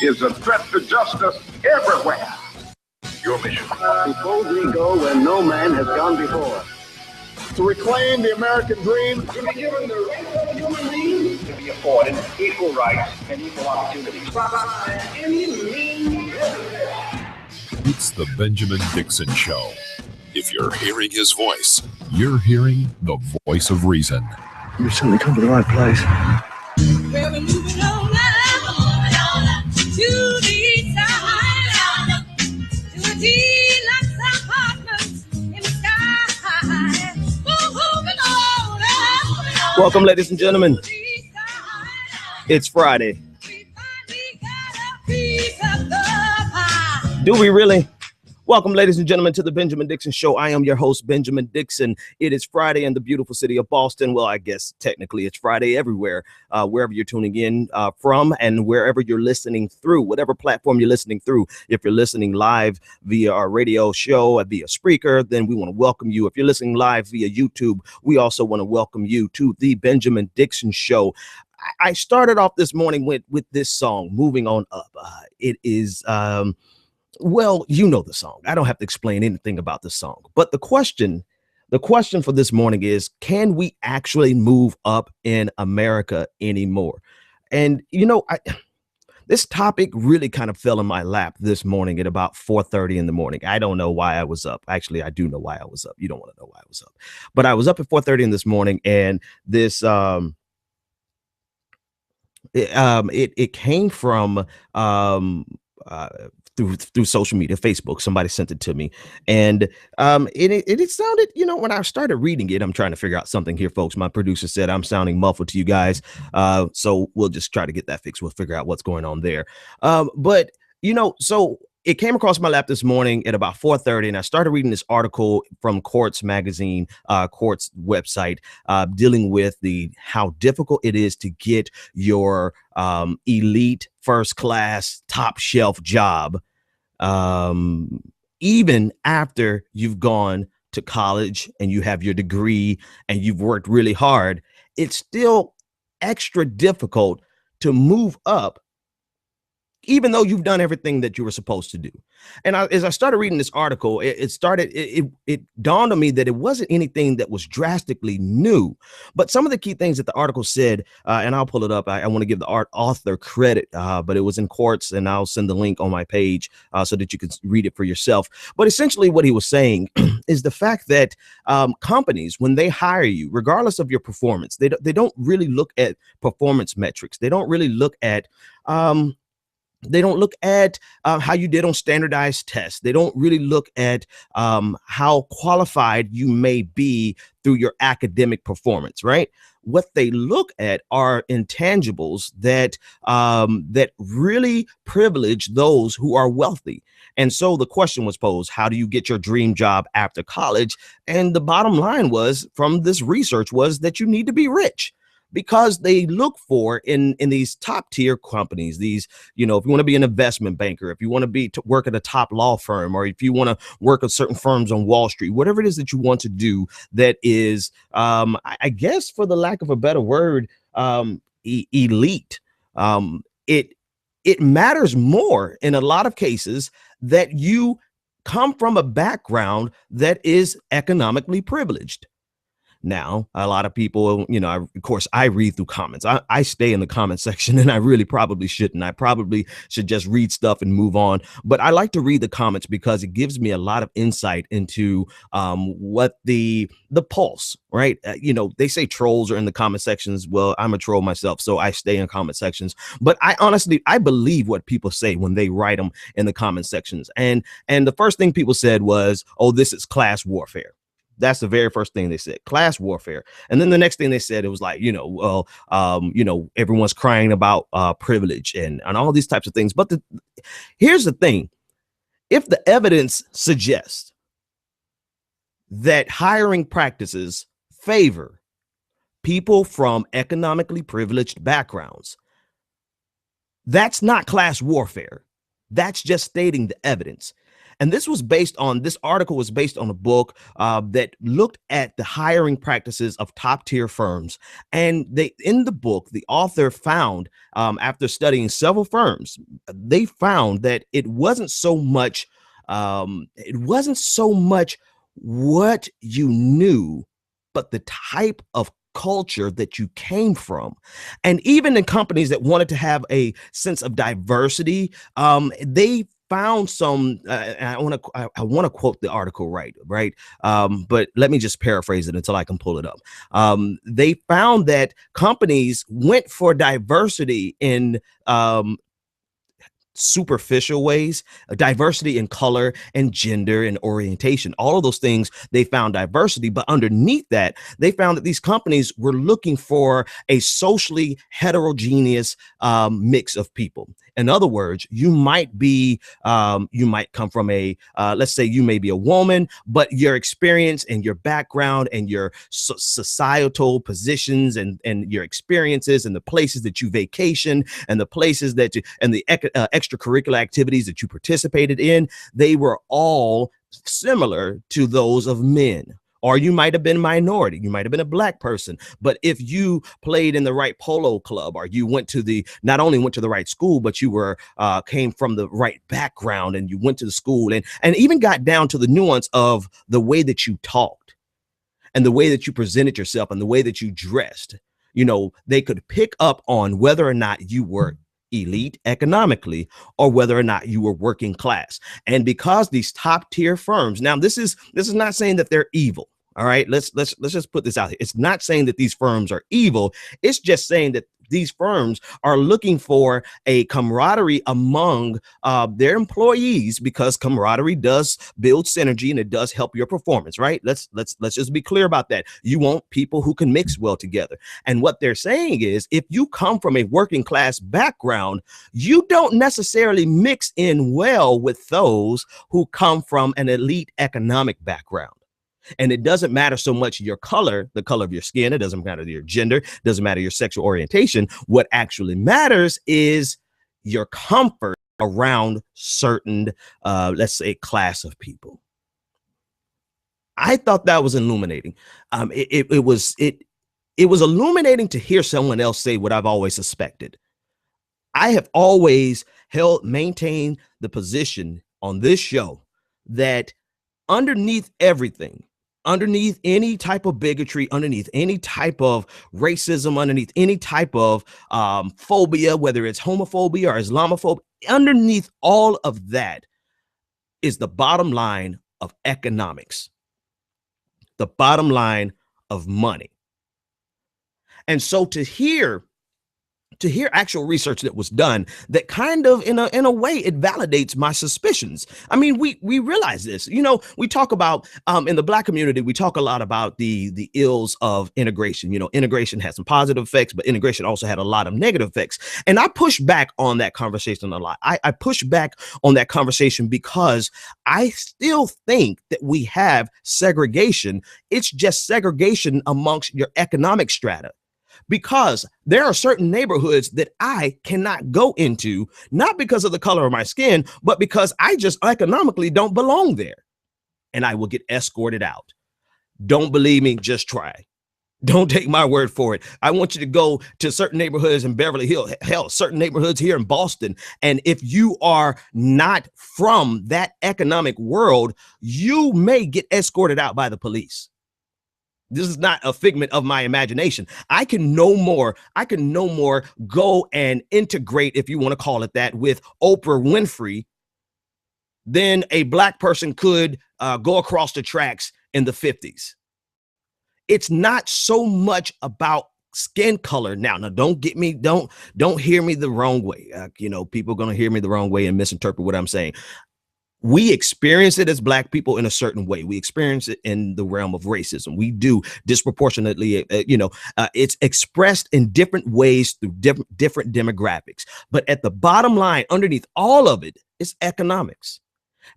is a threat to justice everywhere. Your mission. Suppose we go where no man has gone before. To reclaim the American dream. To be given the rights of human beings. To be afforded equal rights and equal opportunities. By any means necessary. It's the Benjamin Dixon Show. If you're hearing his voice, you're hearing the voice of reason. You've certainly come to the right place. Well, we're moving on now to the east side, to a deluxe apartment in the sky. Moving on now. Welcome, ladies and gentlemen. It's Friday. Do we really? Welcome, ladies and gentlemen, to the Benjamin Dixon Show. I am your host, Benjamin Dixon. It is Friday in the beautiful city of Boston. Well, I guess technically it's Friday everywhere, wherever you're tuning in from and wherever you're listening through, whatever platform you're listening through. If you're listening live via our radio show, via Spreaker, then we want to welcome you. If you're listening live via YouTube, we also want to welcome you to the Benjamin Dixon Show. I started off this morning with this song, Moving On Up. It is... well, you know the song. I don't have to explain anything about the song. But the question for this morning is, can we actually move up in America anymore? And, you know, this topic really kind of fell in my lap this morning at about 4:30 in the morning. I don't know why I was up. Actually, I do know why I was up. You don't want to know why I was up. But I was up at 4:30 in this morning, and this it came from through social media, Facebook. Somebody sent it to me, and it sounded, you know, when I started reading it, I'm trying to figure out something here, folks. My producer said I'm sounding muffled to you guys, so we'll just try to get that fixed. We'll figure out what's going on there. But you know, so it came across my lap this morning at about 4:30, and I started reading this article from Quartz magazine, Quartz website, dealing with how difficult it is to get your elite, first class, top shelf job, even after you've gone to college and you have your degree and you've worked really hard. It's still extra difficult to move up, even though you've done everything that you were supposed to do. And as I started reading this article, it dawned on me that it wasn't anything that was drastically new, but some of the key things that the article said, and I'll pull it up. I want to give the author credit, but it was in Quartz, and I'll send the link on my page so that you can read it for yourself. But essentially what he was saying is the fact that companies, when they hire you, regardless of your performance, they don't really look at performance metrics. They don't really look at how you did on standardized tests. They don't really look at how qualified you may be through your academic performance, right? What they look at are intangibles that really privilege those who are wealthy. And so the question was posed, how do you get your dream job after college? And the bottom line was, from this research, was that you need to be rich. Because they look for in these top tier companies, these, you know, if you want to be an investment banker, if you want to work at a top law firm, or if you want to work at certain firms on Wall Street, whatever it is that you want to do that is, I guess, for the lack of a better word, elite. It matters more in a lot of cases that you come from a background that is economically privileged. Now, a lot of people, you know, of course, I read through comments. I stay in the comment section, and I really probably shouldn't. I probably should just read stuff and move on. But I like to read the comments because it gives me a lot of insight into what the pulse, right? You know, they say trolls are in the comment sections. Well, I'm a troll myself, so I stay in comment sections. But I believe what people say when they write them in the comment sections. And the first thing people said was, oh, this is class warfare. That's the very first thing they said, class warfare. And then the next thing they said, it was like, you know, well, you know, everyone's crying about privilege and all these types of things. But here's the thing. If the evidence suggests that hiring practices favor people from economically privileged backgrounds, that's not class warfare. That's just stating the evidence. And this article was based on a book that looked at the hiring practices of top tier firms. And in the book, the author found, after studying several firms, they found that it wasn't so much what you knew, but the type of culture that you came from. And even in companies that wanted to have a sense of diversity, they found some, I want to quote the article right, but let me just paraphrase it until I can pull it up. They found that companies went for diversity in superficial ways, diversity in color and gender and orientation, all of those things. They found diversity, but underneath that, they found that these companies were looking for a socially heterogeneous mix of people. In other words, you might come from let's say you may be a woman, but your experience and your background and your societal positions and your experiences and the places that you vacation and the places that you, and the extracurricular activities that you participated in, they were all similar to those of men. Or you might have been a minority, you might have been a black person, but if you played in the right polo club, or you not only went to the right school, but you came from the right background, and you went to the school and even got down to the nuance of the way that you talked and the way that you presented yourself and the way that you dressed. They could pick up on whether or not you were elite economically or whether or not you were working class. And because these top tier firms, now this is not saying that they're evil. All right, let's just put this out here. It's not saying that these firms are evil. It's just saying that these firms are looking for a camaraderie among their employees, because camaraderie does build synergy and it does help your performance, right? Let's just be clear about that. You want people who can mix well together. And what they're saying is, if you come from a working class background, you don't necessarily mix in well with those who come from an elite economic background. And it doesn't matter so much your color, the color of your skin. It doesn't matter your gender. It doesn't matter your sexual orientation. What actually matters is your comfort around certain, let's say, class of people. I thought that was illuminating. It was illuminating to hear someone else say what I've always suspected. I have always maintained the position on this show that underneath everything, underneath any type of bigotry, underneath any type of racism, underneath any type of phobia, whether it's homophobia or Islamophobia, underneath all of that is the bottom line of economics, the bottom line of money. And so to hear actual research that was done that kind of in a way it validates my suspicions. I mean, we realize this, we talk about in the Black community, we talk a lot about the ills of integration. Integration has some positive effects, but integration also had a lot of negative effects. And I push back on that conversation a lot. I push back on that conversation because I still think that we have segregation. It's just segregation amongst your economic strata. Because there are certain neighborhoods that I cannot go into, not because of the color of my skin, but because I just economically don't belong there. And I will get escorted out. Don't believe me, just try. Don't take my word for it. I want you to go to certain neighborhoods in Beverly Hills, hell, certain neighborhoods here in Boston. And if you are not from that economic world, you may get escorted out by the police. This is not a figment of my imagination. I can no more go and integrate, if you want to call it that, with Oprah Winfrey than a Black person could go across the tracks in the 50s. It's not so much about skin color. Now, don't hear me the wrong way. People are going to hear me the wrong way and misinterpret what I'm saying. We experience it as Black people in a certain way. We experience it in the realm of racism. We do disproportionately, it's expressed in different ways through different demographics. But at the bottom line, underneath all of it, is economics.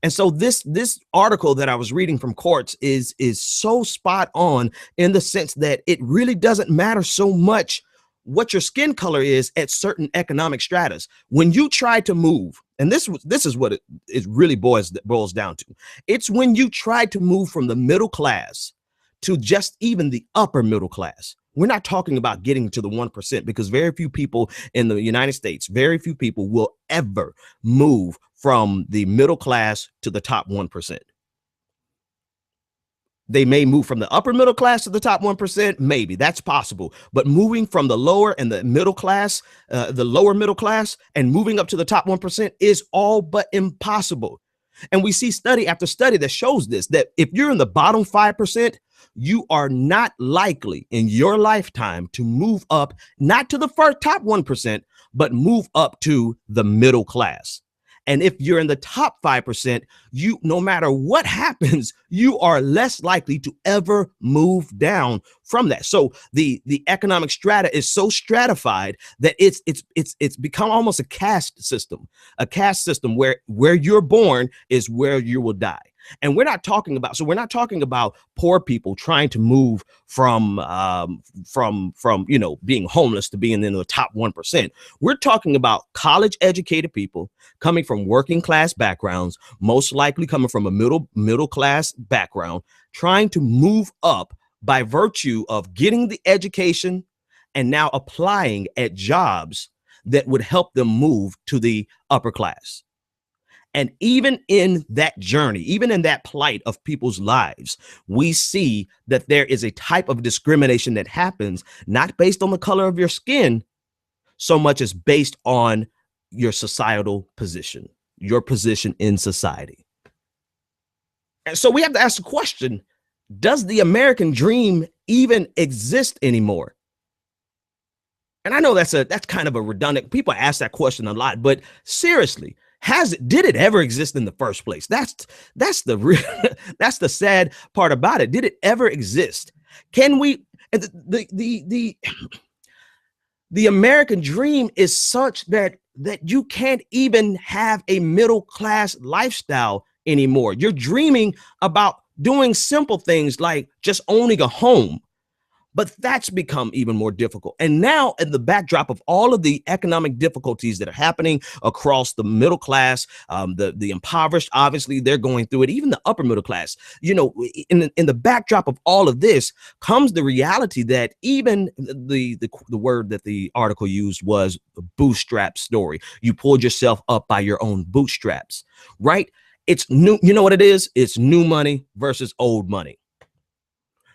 And so this article that I was reading from Quartz is so spot on in the sense that it really doesn't matter so much what your skin color is at certain economic stratas. When you try to move, and this is what it really boils down to. It's when you try to move from the middle class to just even the upper middle class. We're not talking about getting to the 1%, because very few people in the United States, very few people will ever move from the middle class to the top 1%. They may move from the upper middle class to the top 1%. Maybe that's possible. But moving from the lower and the middle class, the lower middle class, and moving up to the top 1% is all but impossible. And we see study after study that shows this, that if you're in the bottom 5%, you are not likely in your lifetime to move up, not to the first top 1%, but move up to the middle class. And if you're in the top 5%, you, no matter what happens, you are less likely to ever move down from that. So the economic strata is so stratified that it's become almost a caste system where you're born is where you will die. And we're not talking about poor people trying to move from being homeless to being in the top 1%. We're talking about college educated people coming from working class backgrounds, most likely coming from a middle class background, trying to move up by virtue of getting the education and now applying at jobs that would help them move to the upper class. And even in that journey, even in that plight of people's lives, we see that there is a type of discrimination that happens not based on the color of your skin so much as based on your societal position, your position in society. And so we have to ask the question, does the American dream even exist anymore? And I know that's kind of a redundant, people ask that question a lot, but seriously, did it ever exist in the first place? That's the real, that's the sad part about it. Did it ever exist? Can we, the American dream is such that you can't even have a middle class lifestyle anymore. You're dreaming about doing simple things like just owning a home. But that's become even more difficult. And now, in the backdrop of all of the economic difficulties that are happening across the middle class, the impoverished, obviously, they're going through it, even the upper middle class. In the backdrop of all of this comes the reality that even the word that the article used was the bootstrap story. You pulled yourself up by your own bootstraps, right? It's new. You know what it is? It's new money versus old money.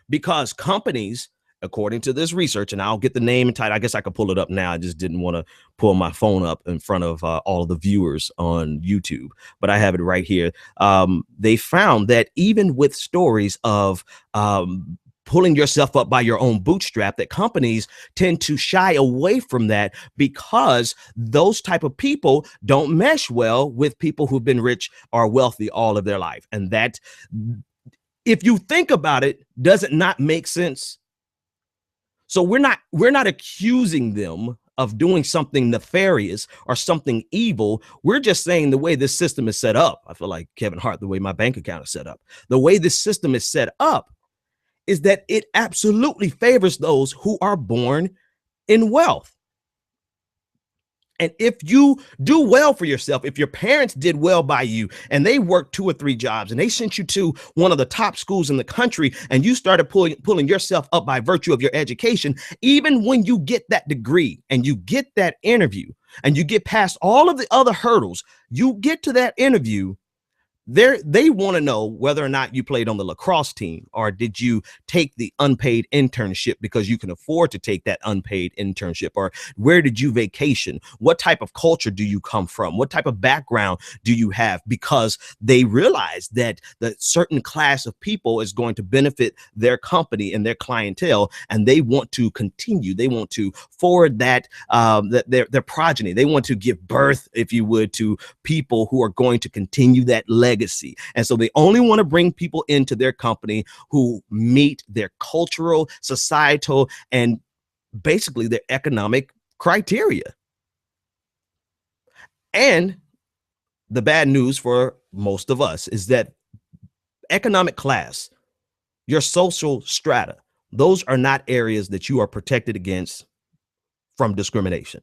Because companies, according to this research, and I'll get the name and title. I guess I could pull it up now. I just didn't want to pull my phone up in front of all of the viewers on YouTube, but I have it right here. They found that even with stories of pulling yourself up by your own bootstrap, that companies tend to shy away from that because those type of people don't mesh well with people who've been rich or wealthy all of their life. And that, if you think about it, does it not make sense? So we're not accusing them of doing something nefarious or something evil. We're just saying the way this system is set up. I feel like Kevin Hart, the way my bank account is set up. The way this system is set up is that it absolutely favors those who are born in wealth. And if you do well for yourself, if your parents did well by you and they worked 2 or 3 jobs and they sent you to one of the top schools in the country and you started pulling yourself up by virtue of your education, even when you get that degree and you get that interview and you get past all of the other hurdles, you get to that interview, they want to know whether or not you played on the lacrosse team, or did you take the unpaid internship because you can afford to take that unpaid internship, or where did you vacation? What type of culture do you come from? What type of background do you have? Because they realize that the certain class of people is going to benefit their company and their clientele, and they want to continue. They want to forward that their progeny. They want to give birth, if you would, to people who are going to continue that legacy. And so they only want to bring people into their company who meet their cultural, societal, and basically their economic criteria. And the bad news for most of us is that economic class, your social strata, those are not areas that you are protected against from discrimination.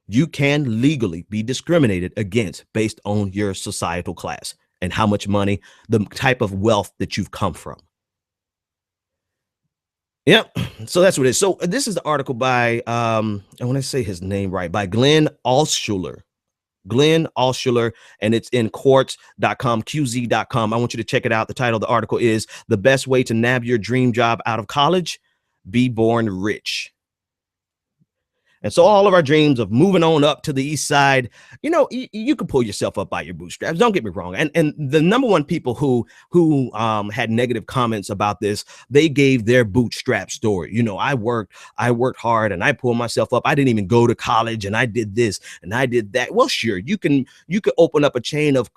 You can legally be discriminated against based on your societal class and how much money, the type of wealth that you've come from. Yep. So that's what it is. So this is the article by, I want to say his name right, by Glenn Altshuler, and it's in quartz.com, qz.com. I want you to check it out. The title of the article is "The Best Way to Nab Your Dream Job Out of College, Be Born Rich." And so all of our dreams of moving on up to the east side, you know, you can pull yourself up by your bootstraps. Don't get me wrong. And the number one people who had negative comments about this, they gave their bootstrap story. You know, I worked hard and I pulled myself up. I didn't even go to college and I did this and I did that. Well, sure, you could open up a chain of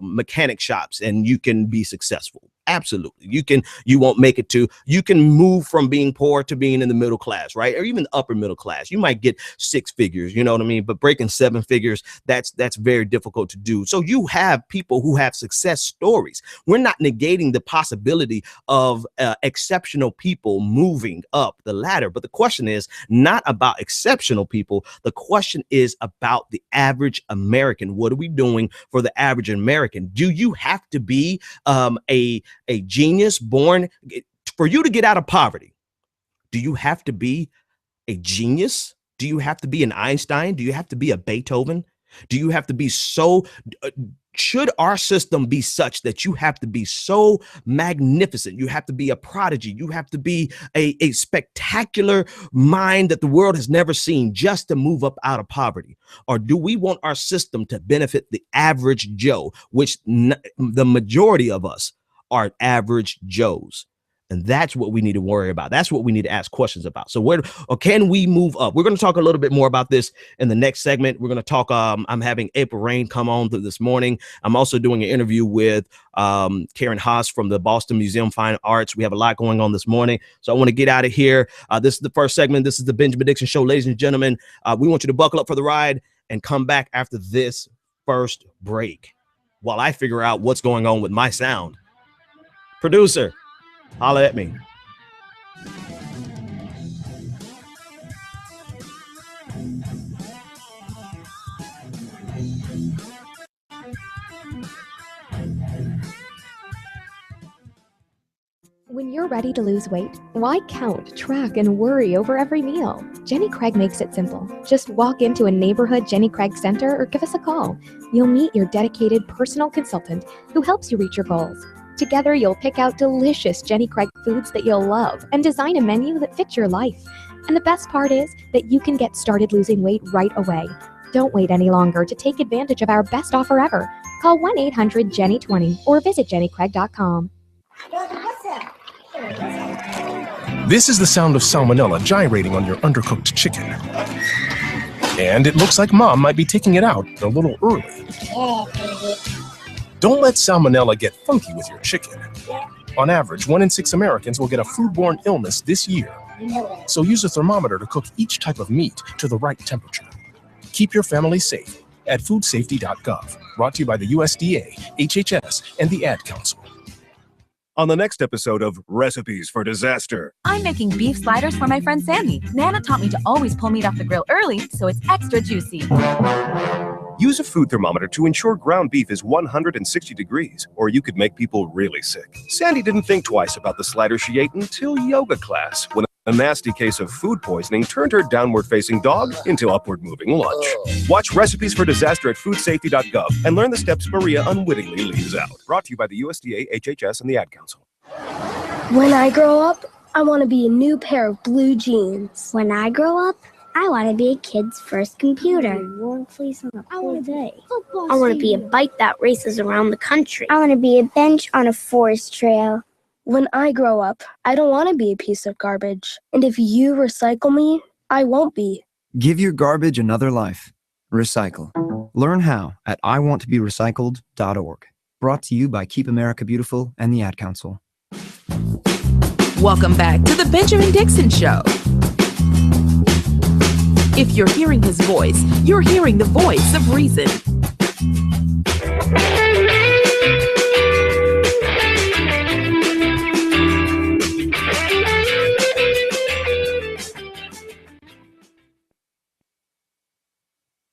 mechanic shops and you can be successful. Absolutely. You won't make it you can move from being poor to being in the middle class, right? Or even the upper middle class. You might get 6 figures, you know what I mean? But breaking 7 figures, that's very difficult to do. So you have people who have success stories. We're not negating the possibility of exceptional people moving up the ladder. But the question is not about exceptional people. The question is about the average American. What are we doing for the average American? Do you have to be a genius born for you to get out of poverty? Do you have to be a genius? Do you have to be an Einstein? Do you have to be a Beethoven? Do you have to be should our system be such that you have to be so magnificent? You have to be a prodigy. You have to be a spectacular mind that the world has never seen just to move up out of poverty? Or do we want our system to benefit the average Joe, which the majority of us are average Joes? And that's what we need to worry about. That's what we need to ask questions about. So can we move up? We're going to talk a little bit more about this in the next segment. We're going to talk, I'm having April Rain come on this morning. I'm also doing an interview with Karen Haas from the Boston Museum of Fine Arts. We have a lot going on this morning. So I want to get out of here. This is the first segment. This is the Benjamin Dixon Show, ladies and gentlemen. We want you to buckle up for the ride and come back after this first break while I figure out what's going on with my sound. Producer, holla at me. When you're ready to lose weight, why count, track, and worry over every meal? Jenny Craig makes it simple. Just walk into a neighborhood Jenny Craig center or give us a call. You'll meet your dedicated personal consultant who helps you reach your goals. Together, you'll pick out delicious Jenny Craig foods that you'll love and design a menu that fits your life. And the best part is that you can get started losing weight right away. Don't wait any longer to take advantage of our best offer ever. Call 1-800-JENNY20 or visit jennycraig.com. This is the sound of salmonella gyrating on your undercooked chicken. And it looks like Mom might be taking it out a little early. Don't let salmonella get funky with your chicken. On average, 1 in 6 Americans will get a foodborne illness this year. So use a thermometer to cook each type of meat to the right temperature. Keep your family safe at foodsafety.gov. Brought to you by the USDA, HHS, and the Ad Council. On the next episode of Recipes for Disaster. I'm making beef sliders for my friend Sandy. Nana taught me to always pull meat off the grill early so it's extra juicy. Use a food thermometer to ensure ground beef is 160 degrees, or you could make people really sick. Sandy didn't think twice about the slider she ate until yoga class, when a nasty case of food poisoning turned her downward-facing dog into upward-moving lunch. Watch Recipes for Disaster at foodsafety.gov and learn the steps Maria unwittingly leaves out. Brought to you by the USDA, HHS, and the Ad Council. When I grow up, I want to be a new pair of blue jeans. When I grow up, I want to be a kid's first computer. I want to be a bike that races around the country. I want to be a bench on a forest trail. When I grow up, I don't want to be a piece of garbage. And if you recycle me, I won't be. Give your garbage another life. Recycle. Learn how at iwanttoberecycled.org. Brought to you by Keep America Beautiful and the Ad Council. Welcome back to the Benjamin Dixon Show. If you're hearing his voice, you're hearing the voice of reason.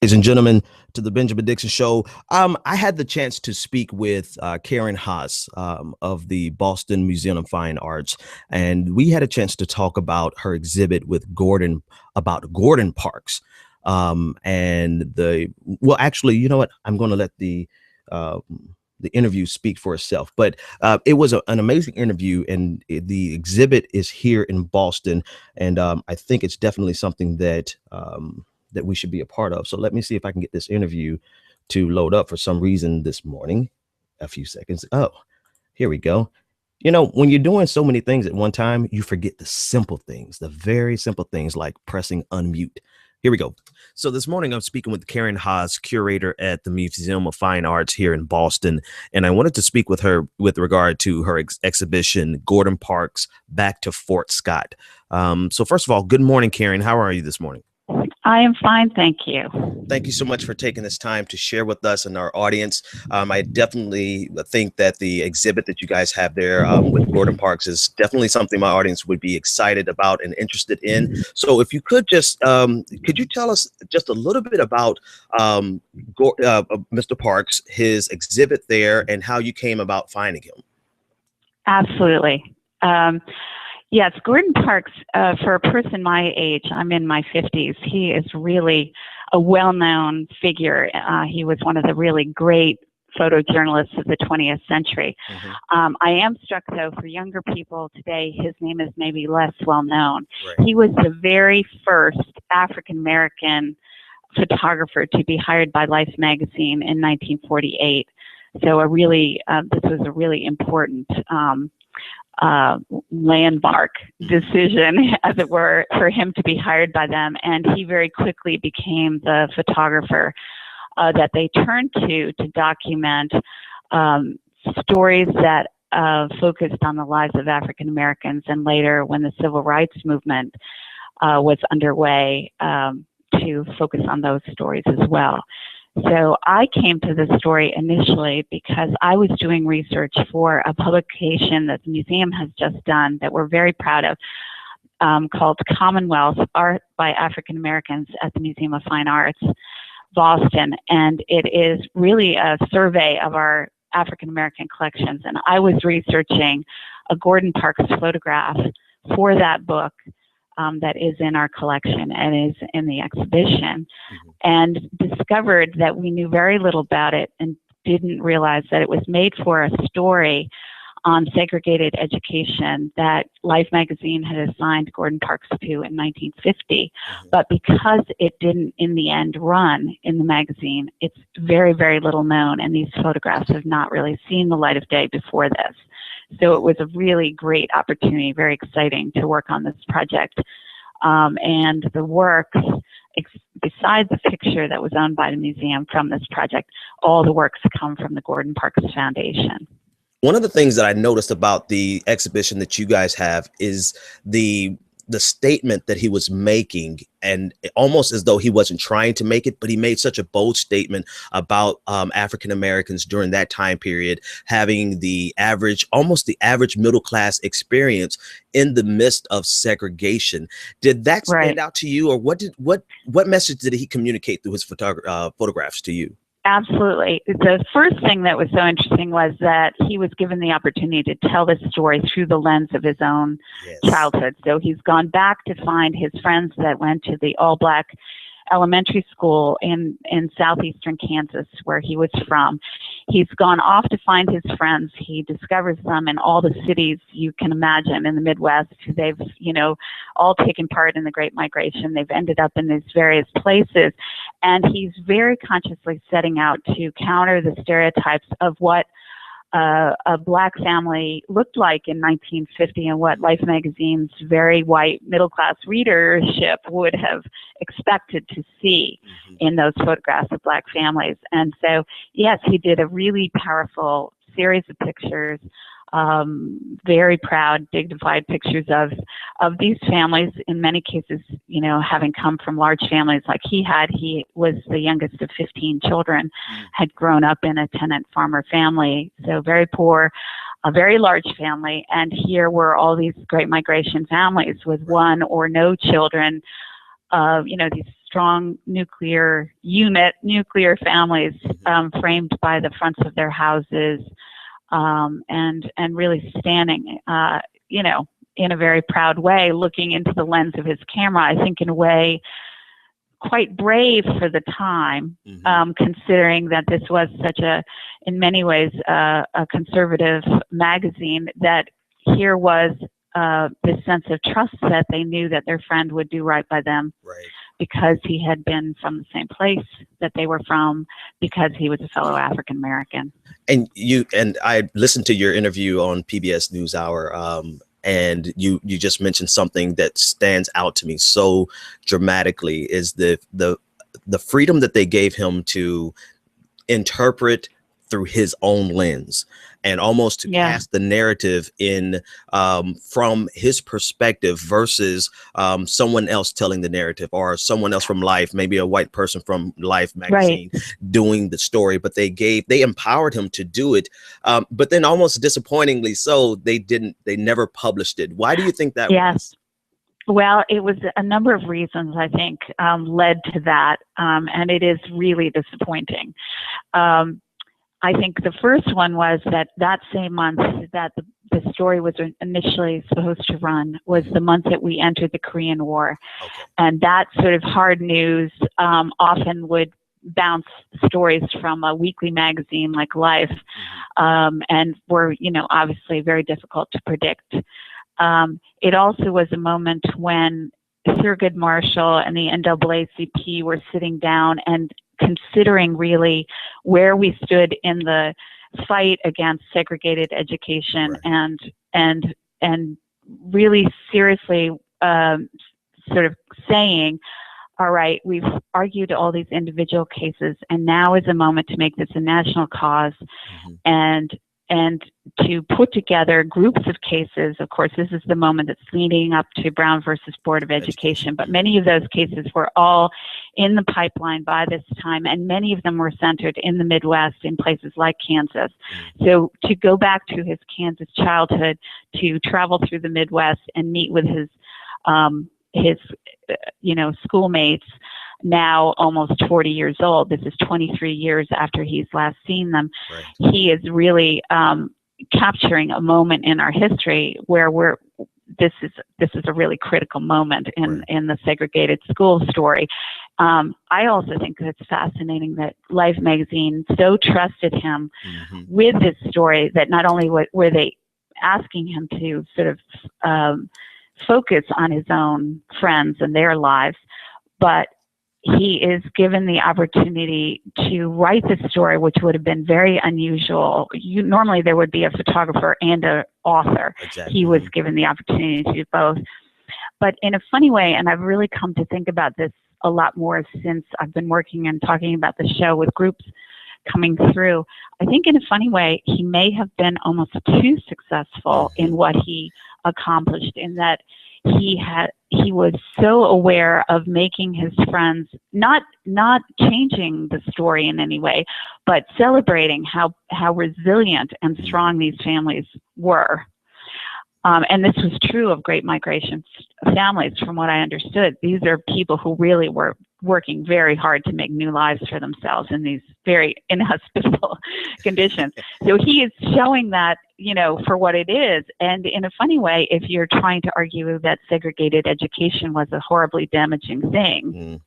Ladies and gentlemen, to the Benjamin Dixon Show. I had the chance to speak with Karen Haas of the Boston Museum of Fine Arts, and we had a chance to talk about her exhibit with Gordon Parks. Actually, you know what? I'm going to let the interview speak for itself. But it was an amazing interview, and the exhibit is here in Boston, and I think it's definitely something that that we should be a part of. So let me see if I can get this interview to load up for some reason this morning. A few seconds. Oh, here we go. You know, when you're doing so many things at one time, you forget the simple things, the very simple things like pressing unmute. Here we go. So this morning I'm speaking with Karen Haas, curator at the Museum of Fine Arts here in Boston. And I wanted to speak with her with regard to her exhibition, Gordon Parks, Back to Fort Scott. So first of all, good morning, Karen. How are you this morning? I am fine, thank you. Thank you so much for taking this time to share with us and our audience. I definitely think that the exhibit that you guys have there with Gordon Parks is definitely something my audience would be excited about and interested in. So if you could just, could you tell us just a little bit about Mr. Parks, his exhibit there, and how you came about finding him? Absolutely. Yes, Gordon Parks, for a person my age, I'm in my 50s, he is really a well-known figure. He was one of the really great photojournalists of the 20th century. I am struck, though, for younger people today, his name is maybe less well-known. He was the very first African-American photographer to be hired by Life magazine in 1948. So this was a really important landmark decision, as it were, for him to be hired by them. And he very quickly became the photographer that they turned to document stories that focused on the lives of African Americans, and later, when the Civil Rights Movement was underway, to focus on those stories as well. So I came to this story initially because I was doing research for a publication that the museum has just done that we're very proud of, called Commonwealth: Art by African Americans at the Museum of Fine Arts, Boston. And it is really a survey of our African American collections. And I was researching a Gordon Parks photograph for that book that is in our collection and is in the exhibition, and discovered that we knew very little about it and didn't realize that it was made for a story on segregated education that Life magazine had assigned Gordon Parks to in 1950. But because it didn't in the end run in the magazine, it's very, very little known, and these photographs have not really seen the light of day before this. So it was a really great opportunity, very exciting to work on this project. And the works, besides the picture that was owned by the museum from this project, all the works come from the Gordon Parks Foundation. One of the things that I noticed about the exhibition that you guys have is the statement that he was making, and almost as though he wasn't trying to make it, but he made such a bold statement about African Americans during that time period having almost the average middle class experience in the midst of segregation. Did that stand out to you, or what message did he communicate through his photographs to you? Absolutely. The first thing that was so interesting was that he was given the opportunity to tell this story through the lens of his own childhood. So he's gone back to find his friends that went to the all-black elementary school in southeastern Kansas, where he was from. He's gone off to find his friends. He discovers them in all the cities you can imagine in the Midwest. They've, all taken part in the Great Migration. They've ended up in these various places. And he's very consciously setting out to counter the stereotypes of what a black family looked like in 1950 and what Life magazine's very white middle-class readership would have expected to see in those photographs of black families. And so, yes, he did a really powerful series of pictures, very proud, dignified pictures of these families, in many cases, having come from large families like he had. He was the youngest of 15 children, had grown up in a tenant farmer family, so very poor, a very large family. And here were all these Great Migration families with one or no children, these strong nuclear families framed by the fronts of their houses, and really standing, in a very proud way, looking into the lens of his camera. I think in a way quite brave for the time, considering that this was such in many ways, a conservative magazine, that here was this sense of trust that they knew that their friend would do right by them, because he had been from the same place that they were from, because he was a fellow African American. And I listened to your interview on PBS NewsHour, and you just mentioned something that stands out to me so dramatically, is the freedom that they gave him to interpret through his own lens, and almost to cast the narrative in from his perspective versus someone else telling the narrative, or someone else from Life, maybe a white person from Life magazine doing the story. But they empowered him to do it. But then, almost disappointingly so, they never published it. Why do you think that was? Well, it was a number of reasons, I think, led to that. And it is really disappointing. I think the first one was that same month that the story was initially supposed to run was the month that we entered the Korean War. And that sort of hard news often would bounce stories from a weekly magazine like Life, and were, obviously very difficult to predict. It also was a moment when Thurgood Marshall and the NAACP were sitting down and considering really where we stood in the fight against segregated education, and really seriously sort of saying, all right, we've argued all these individual cases, and now is a moment to make this a national cause, and to put together groups of cases. Of course, this is the moment that's leading up to Brown versus Board of Education, but many of those cases were all in the pipeline by this time, and many of them were centered in the Midwest, in places like Kansas. So to go back to his Kansas childhood, to travel through the Midwest and meet with his schoolmates, now almost 40 years old. This is 23 years after he's last seen them. He is really capturing a moment in our history where this is a really critical moment in the segregated school story. I also think that it's fascinating that Life magazine so trusted him with this story, that not only were they asking him to sort of focus on his own friends and their lives, but he is given the opportunity to write this story, which would have been very unusual. Normally there would be a photographer and an author. He was given the opportunity to do both. But in a funny way, and I've really come to think about this a lot more since I've been working and talking about the show with groups coming through, I think in a funny way, he may have been almost too successful in what he accomplished, in that he was so aware of making his friends, not changing the story in any way, but celebrating how resilient and strong these families were. And this was true of Great Migration families, from what I understood. These are people who really were working very hard to make new lives for themselves in these very inhospitable conditions. So he is showing that, for what it is. And in a funny way, if you're trying to argue that segregated education was a horribly damaging thing,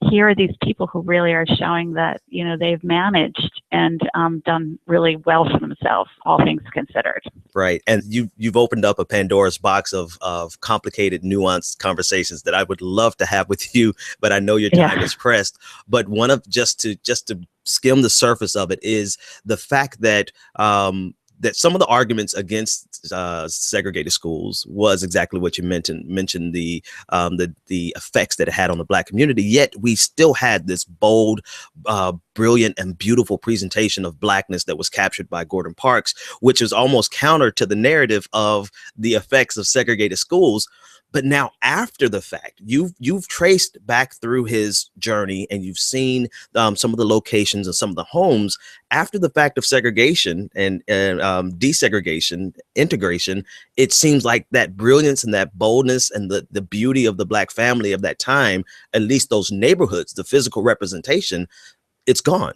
here are these people who really are showing that, they've managed and done really well for themselves, all things considered. Right. And you've opened up a Pandora's box of complicated, nuanced conversations that I would love to have with you, but I know your time is pressed. But one of just to skim the surface of it is the fact that that some of the arguments against segregated schools was exactly what you mentioned the effects that it had on the Black community. Yet we still had this bold, brilliant, and beautiful presentation of Blackness that was captured by Gordon Parks, which is almost counter to the narrative of the effects of segregated schools. But now after the fact, you've traced back through his journey and you've seen some of the locations and some of the homes after the fact of segregation and desegregation, integration. It seems like that brilliance and that boldness and the beauty of the Black family of that time, at least those neighborhoods, the physical representation, it's gone.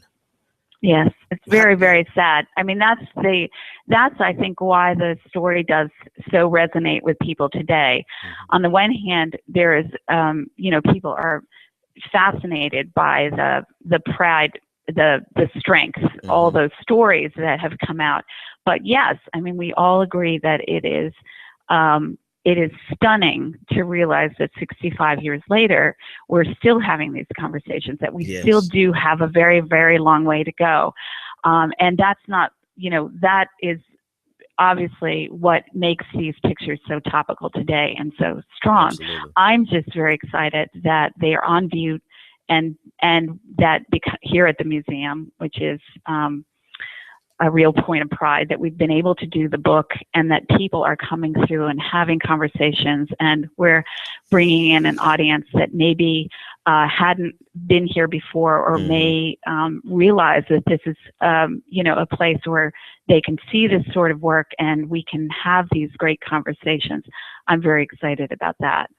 Yes, it's very, very sad. I mean, that's I think why the story does so resonate with people today. On the one hand, there is, people are fascinated by the pride, the strength, all those stories that have come out. But yes, I mean, we all agree that it is stunning to realize that 65 years later, we're still having these conversations, that we still do have a very, very long way to go. And that's not, that is obviously what makes these pictures so topical today and so strong. Absolutely. I'm just very excited that they are on view and that here at the museum, which is a real point of pride, that we've been able to do the book and that people are coming through and having conversations, and we're bringing in an audience that maybe hadn't been here before or may realize that this is, a place where they can see this sort of work and we can have these great conversations. I'm very excited about that.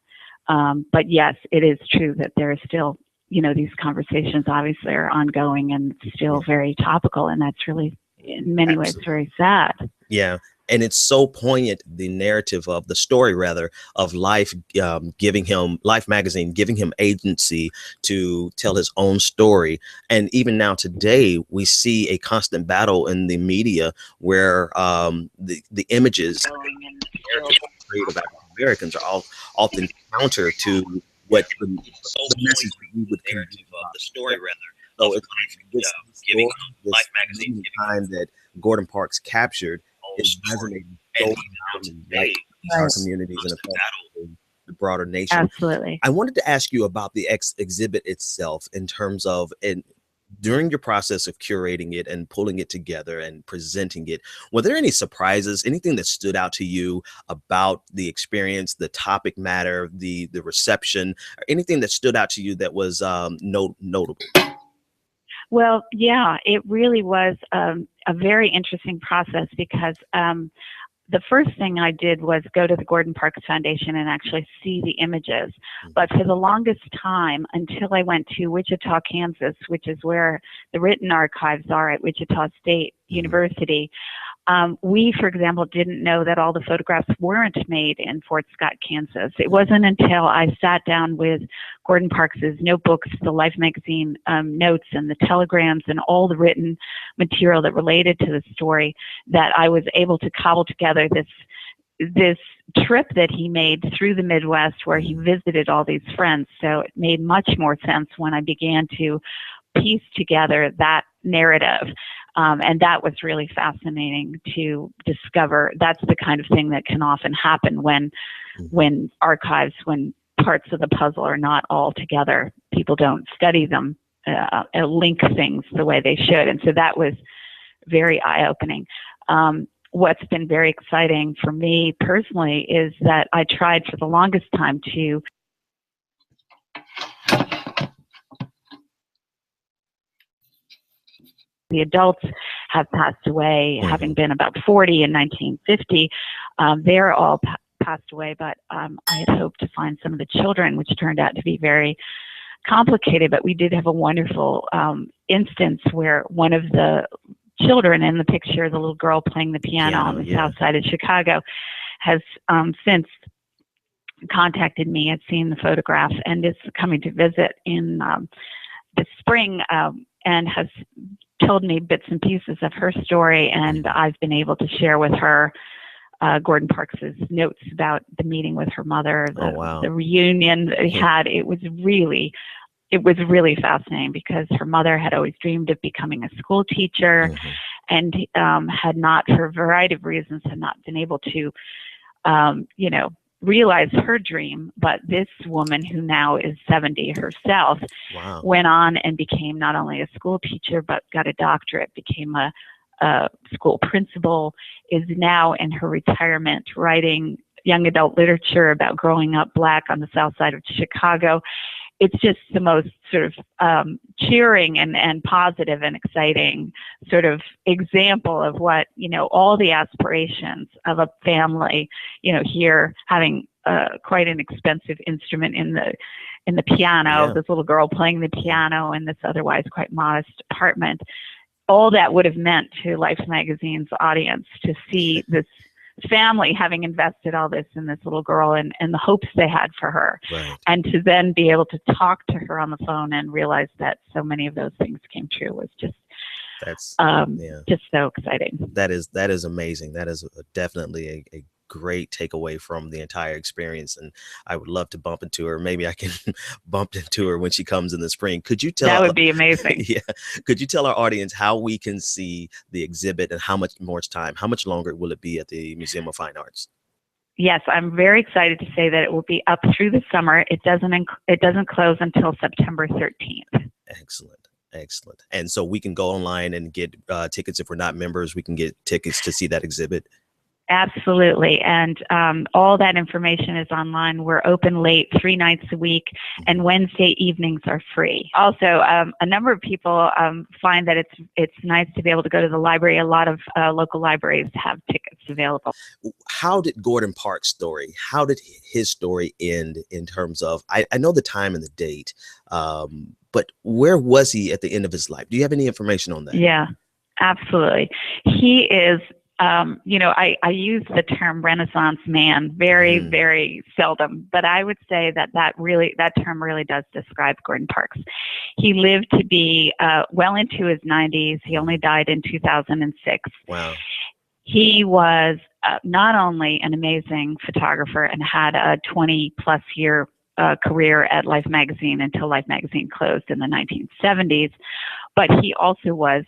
But yes, it is true that there is still, these conversations obviously are ongoing and still very topical, and that's really, in many ways, very sad. Yeah. And it's so poignant, the narrative of the story, rather, of Life Life magazine giving him agency to tell his own story. And even now today, we see a constant battle in the media where the images of Americans are often counter to what the message that we would convey of the story, rather. So it's this giving Life magazine time that Gordon Parks captured is resonating so loudly in our communities and affecting the broader nation. Absolutely. I wanted to ask you about the exhibit itself in terms of, during your process of curating it and pulling it together and presenting it, were there any surprises, anything that stood out to you about the experience, the topic matter, the reception, or anything that stood out to you that was notable? Well, yeah, it really was a very interesting process because the first thing I did was go to the Gordon Parks Foundation and actually see the images. But for the longest time, until I went to Wichita, Kansas, which is where the written archives are at Wichita State University, we, for example, didn't know that all the photographs weren't made in Fort Scott, Kansas. It wasn't until I sat down with Gordon Parks's notebooks, the Life magazine notes, and the telegrams, and all the written material that related to the story, that I was able to cobble together this trip that he made through the Midwest, where he visited all these friends. So it made much more sense when I began to piece together that narrative. And that was really fascinating to discover. That's the kind of thing that can often happen when archives, when parts of the puzzle are not all together. People don't study them, link things the way they should. And so that was very eye-opening. What's been very exciting for me personally is that I tried for the longest time to the adults have passed away, having been about 40 in 1950. They're all passed away, but I had hoped to find some of the children, which turned out to be very complicated. But we did have a wonderful instance where one of the children in the picture, the little girl playing the piano on the south side of Chicago, has since contacted me, had seen the photograph, and is coming to visit in the spring, and has told me bits and pieces of her story, and I've been able to share with her Gordon Parks's notes about the meeting with her mother, the reunion that he had. It was really fascinating because her mother had always dreamed of becoming a school teacher, and had not, for a variety of reasons, had not been able to, realize her dream. But this woman, who now is 70 herself, went on and became not only a school teacher, but got a doctorate, became a school principal, is now in her retirement writing young adult literature about growing up Black on the South Side of Chicago. It's just the most sort of cheering and positive and exciting sort of example of what, all the aspirations of a family, here having quite an expensive instrument in the piano, this little girl playing the piano in this otherwise quite modest apartment. All that would have meant to Life magazine's audience to see this family having invested all this in this little girl and the hopes they had for her, and to then be able to talk to her on the phone and realize that so many of those things came true was just just so exciting. That is amazing. That is definitely a great takeaway from the entire experience, and I would love to bump into her. Maybe I can bump into her when she comes in the spring. Could you tell? That would be amazing. Yeah. Could you tell our audience how we can see the exhibit and how much longer will it be at the Museum of Fine Arts? Yes, I'm very excited to say that it will be up through the summer. It doesn't close until September 13th. Excellent. And so we can go online and get tickets. If we're not members, we can get tickets to see that exhibit. Absolutely. And all that information is online. We're open late 3 nights a week, and Wednesday evenings are free. Also, a number of people find that it's nice to be able to go to the library. A lot of local libraries have tickets available. How did Gordon Parks' story, how did his story end in terms of, I know the time and the date, but where was he at the end of his life? Do you have any information on that? Yeah, absolutely. He is I use the term Renaissance man very, very seldom, but I would say that term really does describe Gordon Parks. He lived to be well into his 90s. He only died in 2006. Wow. He was not only an amazing photographer and had a 20-plus year career at Life magazine until Life magazine closed in the 1970s, but he also was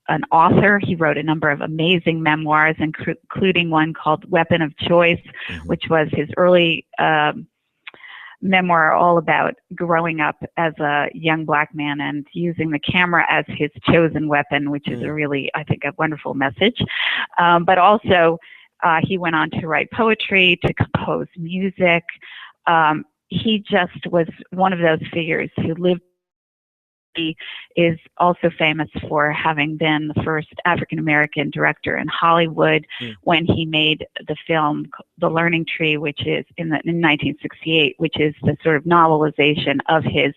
an author. He wrote a number of amazing memoirs, including one called Weapon of Choice, which was his early memoir all about growing up as a young Black man and using the camera as his chosen weapon, which is a really, I think, a wonderful message. But also, he went on to write poetry, to compose music. He just was one of those figures who lived. He is also famous for having been the first African-American director in Hollywood when he made the film The Learning Tree, which is in 1968, which is the sort of novelization of his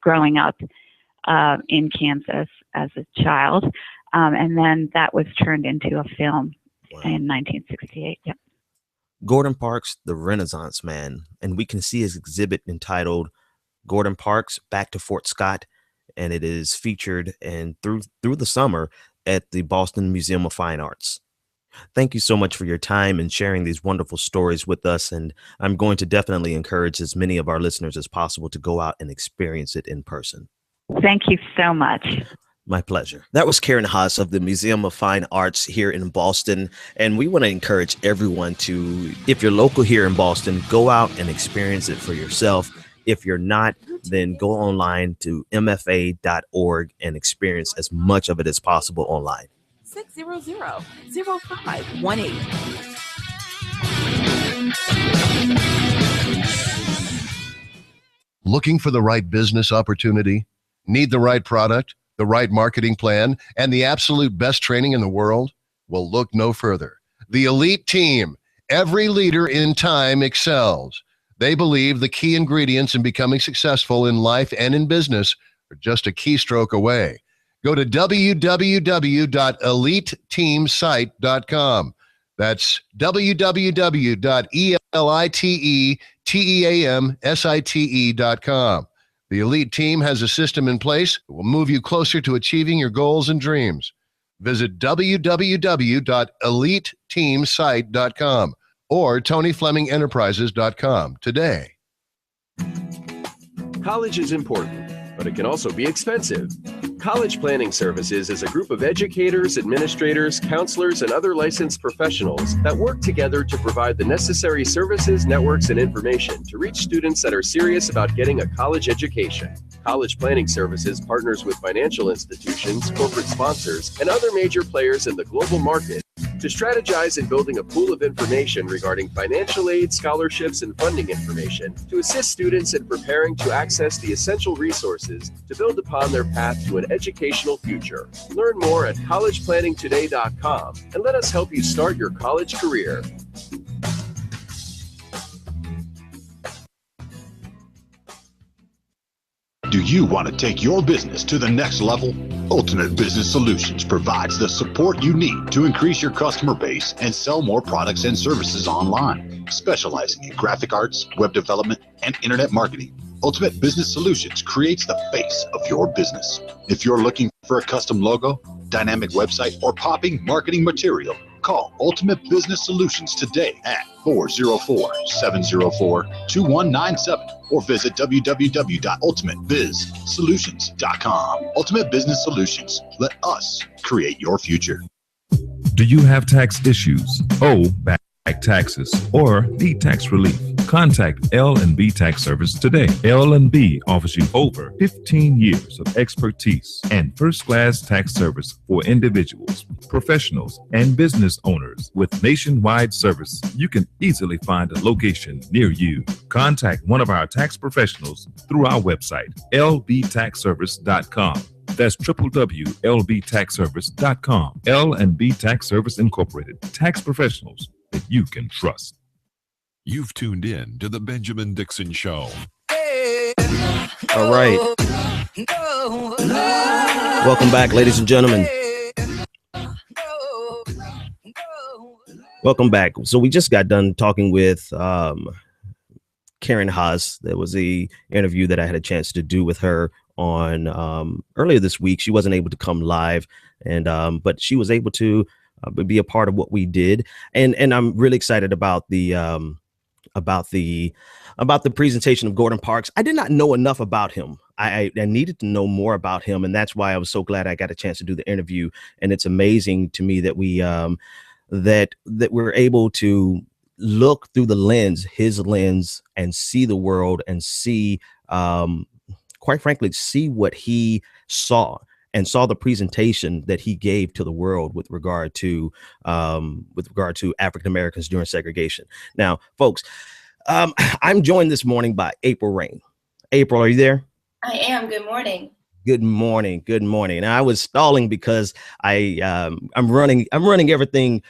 growing up in Kansas as a child. And then that was turned into a film in 1968. Yep. Gordon Parks, the Renaissance man, and we can see his exhibit entitled Gordon Parks, Back to Fort Scott. And it is featured and through the summer at the Boston Museum of Fine Arts. Thank you so much for your time and sharing these wonderful stories with us. And I'm going to definitely encourage as many of our listeners as possible to go out and experience it in person. Thank you so much. My pleasure. That was Karen Haas of the Museum of Fine Arts here in Boston. And we want to encourage everyone to, if you're local here in Boston, go out and experience it for yourself. If you're not, then go online to mfa.org and experience as much of it as possible online. 600-0518. Looking for the right business opportunity? Need the right product, the right marketing plan, and the absolute best training in the world? Well, look no further. The Elite Team. Every leader in time excels. They believe the key ingredients in becoming successful in life and in business are just a keystroke away. Go to www.eliteteamsite.com. That's www.eliteteamsite.com. The Elite Team has a system in place that will move you closer to achieving your goals and dreams. Visit www.eliteteamsite.com. or TonyFlemingEnterprises.com today. College is important, but it can also be expensive. College Planning Services is a group of educators, administrators, counselors, and other licensed professionals that work together to provide the necessary services, networks, and information to reach students that are serious about getting a college education. College Planning Services partners with financial institutions, corporate sponsors, and other major players in the global market to strategize in building a pool of information regarding financial aid, scholarships, and funding information to assist students in preparing to access the essential resources to build upon their path to an educational future. Learn more at collegeplanningtoday.com and let us help you start your college career. Do you want to take your business to the next level? Ultimate Business Solutions provides the support you need to increase your customer base and sell more products and services online. Specializing in graphic arts, web development, and internet marketing, Ultimate Business Solutions creates the face of your business. If you're looking for a custom logo, dynamic website, or popping marketing material, call Ultimate Business Solutions today at 404-704-2197 or visit www.ultimatebizsolutions.com. Ultimate Business Solutions. Let us create your future. Do you have tax issues, owe back taxes, or need tax relief? Contact L&B Tax Service today. L&B offers you over 15 years of expertise and first-class tax service for individuals, professionals, and business owners. With nationwide service, you can easily find a location near you. Contact one of our tax professionals through our website, lbtaxservice.com. That's www.lbtaxservice.com. L&B Tax Service Incorporated. Tax professionals that you can trust. You've tuned in to the Benjamin Dixon Show. All right. Welcome back, ladies and gentlemen. Welcome back. So we just got done talking with Karen Haas. There was the interview that I had a chance to do with her on earlier this week. She wasn't able to come live, and but she was able to be a part of what we did, and I'm really excited about the presentation of Gordon Parks. I did not know enough about him. I needed to know more about him, and that's why I was so glad I got a chance to do the interview. And it's amazing to me that we that we're able to look through his lens, and see the world, and see, quite frankly, see what he saw, and saw the presentation that he gave to the world with regard to African Americans during segregation. Now, folks, I'm joined this morning by April Rain. April, are you there? I am. Good morning. Good morning. Good morning. Now, I was stalling because I'm running everything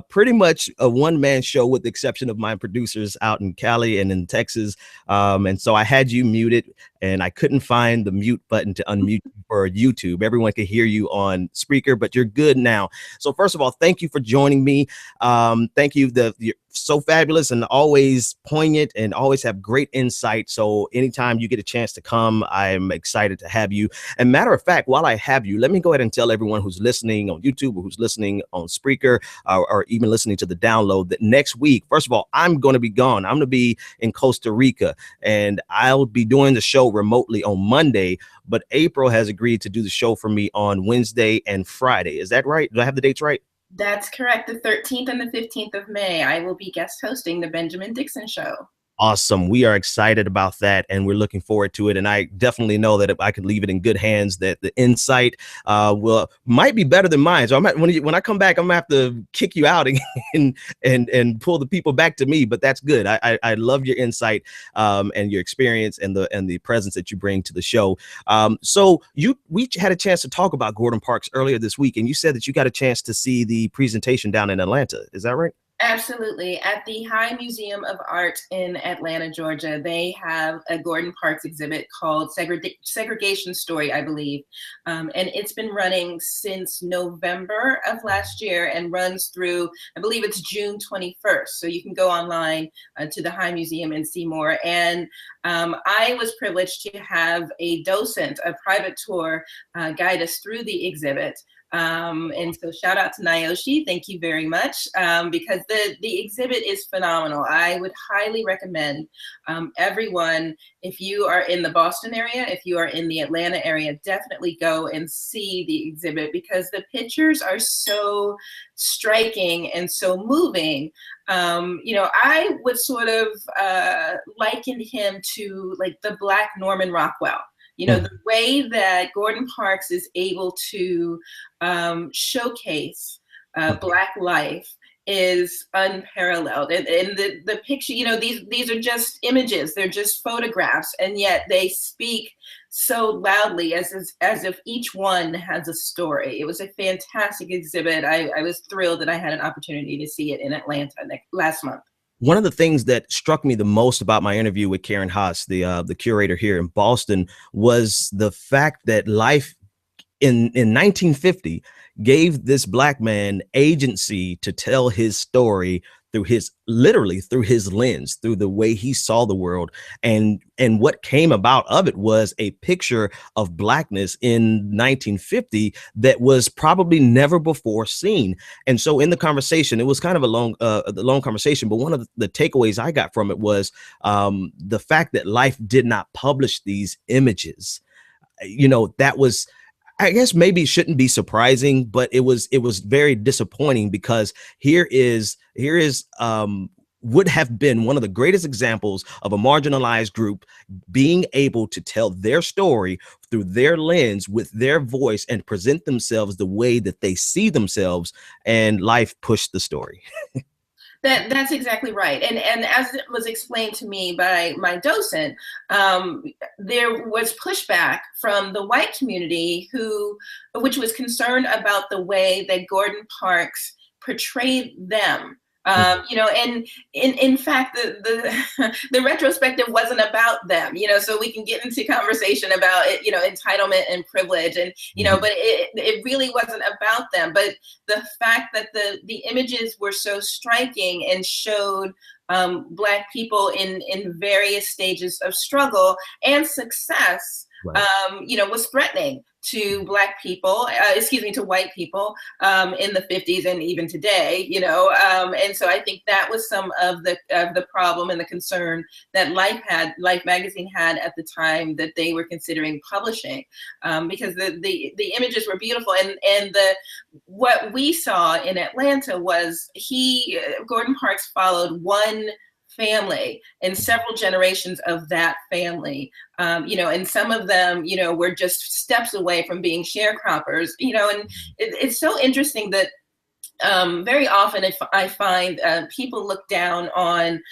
pretty much a one-man show, with the exception of my producers out in Cali and in Texas. And so I had you muted, and I couldn't find the mute button to unmute you for YouTube. Everyone could hear you on Spreaker, but you're good now. So first of all, thank you for joining me. Thank you. You're so fabulous and always poignant and always have great insight. So anytime you get a chance to come, I'm excited to have you. And matter of fact, while I have you, let me go ahead and tell everyone who's listening on YouTube or who's listening on Spreaker, or even listening to the download, that next week, first of all, I'm going to be gone. I'm going to be in Costa Rica, and I'll be doing the show remotely on Monday, but April has agreed to do the show for me on Wednesday and Friday. Is that right? Do I have the dates right? That's correct. The 13th and the 15th of May, I will be guest hosting the Benjamin Dixon Show. Awesome. We are excited about that, and we're looking forward to it. And I definitely know that if I could leave it in good hands, that the insight might be better than mine. So when I come back, I'm gonna have to kick you out and pull the people back to me. But that's good. I love your insight and your experience and the presence that you bring to the show. So we had a chance to talk about Gordon Parks earlier this week, and you said that you got a chance to see the presentation down in Atlanta. Is that right? Absolutely. At the High Museum of Art in Atlanta, Georgia, they have a Gordon Parks exhibit called Segregation Story, I believe. And it's been running since November of last year and runs through, I believe it's June 21st. So you can go online to the High Museum and see more. And I was privileged to have a docent, a private tour, guide us through the exhibit. And so shout out to Nayoshi. Thank you very much, because the exhibit is phenomenal. I would highly recommend everyone, if you are in the Boston area, if you are in the Atlanta area, definitely go and see the exhibit, because the pictures are so striking and so moving. I would sort of liken him to like the Black Norman Rockwell. The way that Gordon Parks is able to showcase Black life is unparalleled. And the picture, these are just images, they're just photographs, and yet they speak so loudly as if each one has a story. It was a fantastic exhibit. I was thrilled that I had an opportunity to see it in Atlanta last month. One of the things that struck me the most about my interview with Karen Haas, the curator here in Boston, was the fact that life in 1950 gave this Black man agency to tell his story literally through his lens, through the way he saw the world. And what came about of it was a picture of Blackness in 1950 that was probably never before seen. And so in the conversation, it was kind of a long conversation, but one of the takeaways I got from it was the fact that Life did not publish these images. That was, I guess, maybe shouldn't be surprising, but it was very disappointing, because here is would have been one of the greatest examples of a marginalized group being able to tell their story through their lens with their voice and present themselves the way that they see themselves, and Life pushed the story. That's exactly right. And as it was explained to me by my docent, there was pushback from the white community which was concerned about the way that Gordon Parks portrayed them. And in fact, the retrospective wasn't about them, so we can get into conversation about it, entitlement and privilege, and, but it really wasn't about them. But the fact that the images were so striking and showed Black people in various stages of struggle and success, was threatening to Black people, to white people in the 50s and even today, and so I think that was some of the problem and the concern that Life magazine had at the time that they were considering publishing, because the images were beautiful, and what we saw in Atlanta was Gordon Parks followed one family and several generations of that family, and some of them, were just steps away from being sharecroppers, and it's so interesting that very often I find people look down on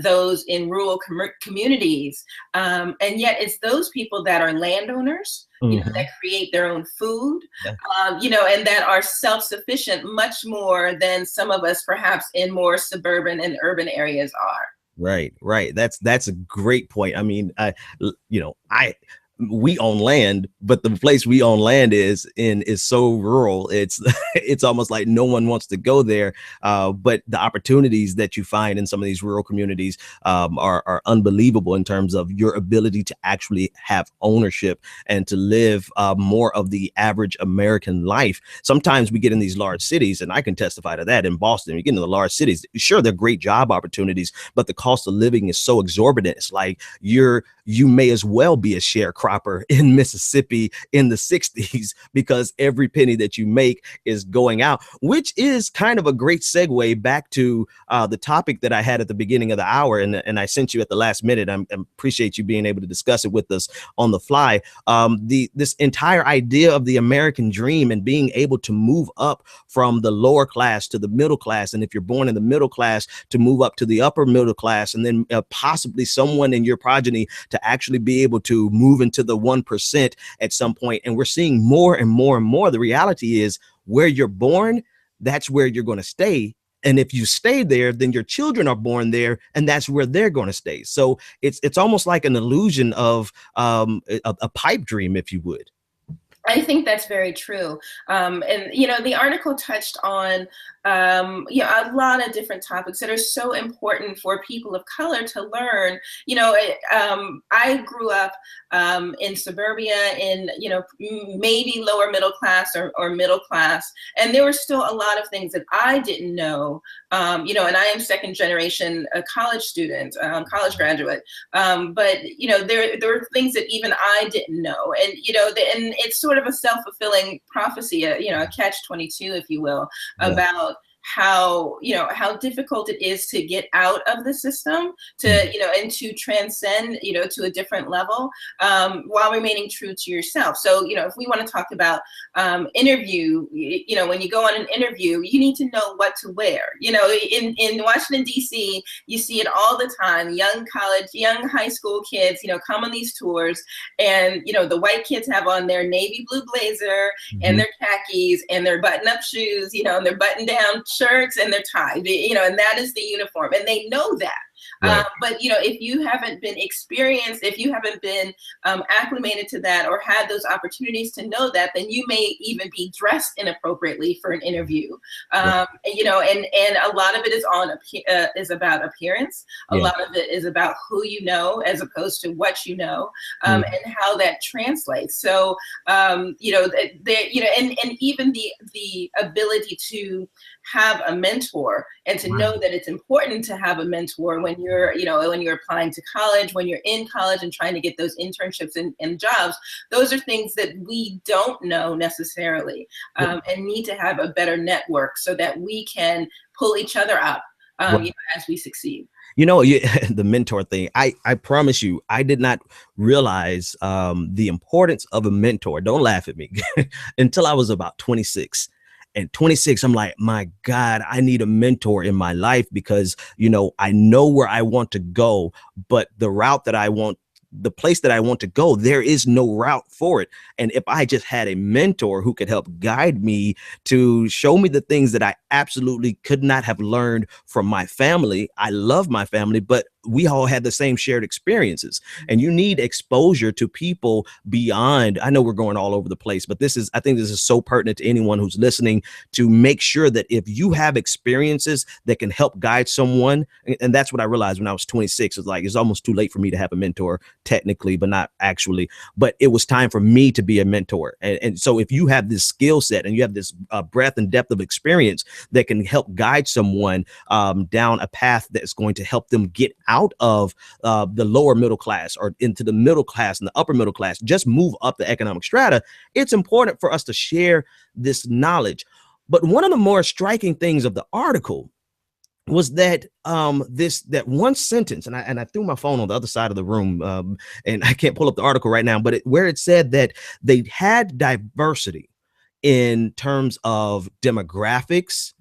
those in rural communities, and yet it's those people that are landowners, that create their own food, and that are self-sufficient much more than some of us perhaps in more suburban and urban areas are. Right. That's a great point. I mean, we own land, but the place we own land is so rural. It's almost like no one wants to go there. But the opportunities that you find in some of these rural communities are unbelievable in terms of your ability to actually have ownership and to live more of the average American life. Sometimes we get in these large cities, and I can testify to that. In Boston, you get into the large cities, sure, they're great job opportunities, but the cost of living is so exorbitant. It's like you may as well be a sharecropper in Mississippi in the 60s, because every penny that you make is going out, which is kind of a great segue back to the topic that I had at the beginning of the hour. And I sent you at the last minute. I appreciate you being able to discuss it with us on the fly. This entire idea of the American dream and being able to move up from the lower class to the middle class. And if you're born in the middle class, to move up to the upper middle class, and then possibly someone in your progeny to actually be able to move into the 1% at some point. And we're seeing more and more and more. The reality is, where you're born, that's where you're going to stay. And if you stay there, then your children are born there, and that's where they're going to stay. So it's almost like an illusion of a pipe dream, if you would. I think that's very true. And, the article touched on, a lot of different topics that are so important for people of color to learn. I grew up in suburbia, in, maybe lower middle class or middle class. And there were still a lot of things that I didn't know, and I am second generation college student, college graduate. But, there were things that even I didn't know. And, and it's sort of a self-fulfilling prophecy, a catch-22, if you will, about how difficult it is to get out of the system, to and to transcend to a different level, while remaining true to yourself. So if we want to talk about interview, when you go on an interview, you need to know what to wear. In Washington D.C., you see it all the time. Young high school kids come on these tours, and the white kids have on their navy blue blazer and their khakis and their button-up shoes, and their button-down shirts and their tie, and that is the uniform, and they know that. Right. But if you haven't been experienced, if you haven't been acclimated to that or had those opportunities to know that, then you may even be dressed inappropriately for an interview. Right. And a lot of it is about appearance. A lot of it is about who you know as opposed to what you know, and how that translates. So and even the ability to have a mentor and to know that it's important to have a mentor when you're applying to college, when you're in college and trying to get those internships and jobs. Those are things that we don't know necessarily, and need to have a better network so that we can pull each other up as we succeed. The mentor thing, I promise you, I did not realize the importance of a mentor. Don't laugh at me until I was about 26. And 26, I'm like, my God, I need a mentor in my life because, I know where I want to go, but the place that I want to go, there is no route for it. And if I just had a mentor who could help guide me to show me the things that I absolutely could not have learned from my family. I love my family, but we all had the same shared experiences, and you need exposure to people beyond. I know we're going all over the place, but I think this is so pertinent to anyone who's listening, to make sure that if you have experiences that can help guide someone, and that's what I realized when I was 26, it's almost too late for me to have a mentor technically, but not actually, but it was time for me to be a mentor. And so if you have this skill set and you have this breadth and depth of experience that can help guide someone down a path that's going to help them get out of the lower middle class or into the middle class and the upper middle class, just move up the economic strata, it's important for us to share this knowledge. But one of the more striking things of the article was that that one sentence, and I threw my phone on the other side of the room, and I can't pull up the article right now, but where it said that they had diversity in terms of demographics,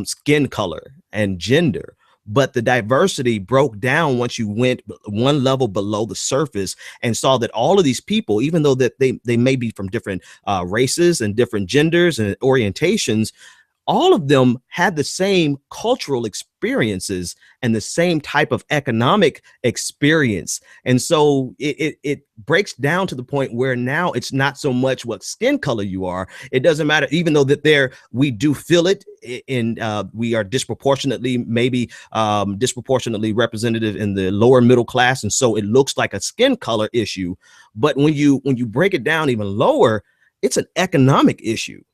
skin color, and gender. But the diversity broke down once you went one level below the surface and saw that all of these people, even though that they may be from different races and different genders and orientations, all of them had the same cultural experiences and the same type of economic experience. And so it breaks down to the point where now it's not so much what skin color you are. It doesn't matter, even though that we do feel it in we are disproportionately representative in the lower middle class. And so it looks like a skin color issue. But when you break it down even lower, it's an economic issue.